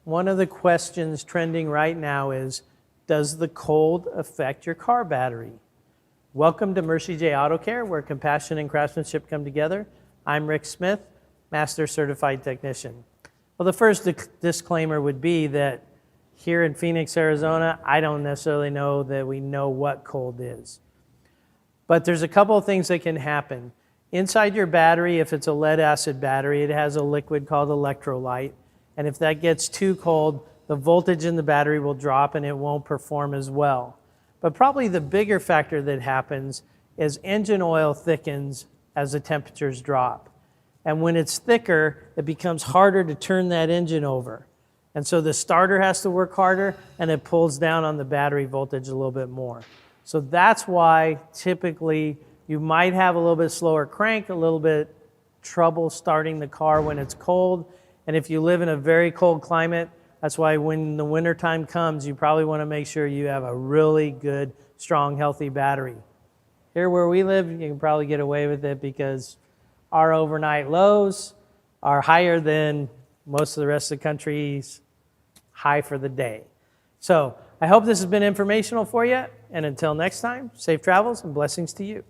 One of the questions trending right now is, does the cold affect your car battery? Welcome to Mercie J Auto Care, where compassion and craftsmanship come together. I'm Rick Smith, Master Certified Technician. Well, the first disclaimer would be that here in Phoenix, Arizona, I don't necessarily know that we know what cold is. But there's a couple of things that can happen. Inside your battery, if it's a lead acid battery, it has a liquid called electrolyte. And if that gets too cold, the voltage in the battery will drop and it won't perform as well. But probably the bigger factor that happens is engine oil thickens as the temperatures drop. And when it's thicker, it becomes harder to turn that engine over. And so the starter has to work harder and it pulls down on the battery voltage a little bit more. So that's why typically you might have a little bit slower crank, a little bit trouble starting the car when it's cold. And if you live in a very cold climate, that's why when the winter time comes, you probably want to make sure you have a really good, strong, healthy battery. Here where we live, you can probably get away with it because our overnight lows are higher than most of the rest of the country's high for the day. So I hope this has been informational for you. And until next time, safe travels and blessings to you.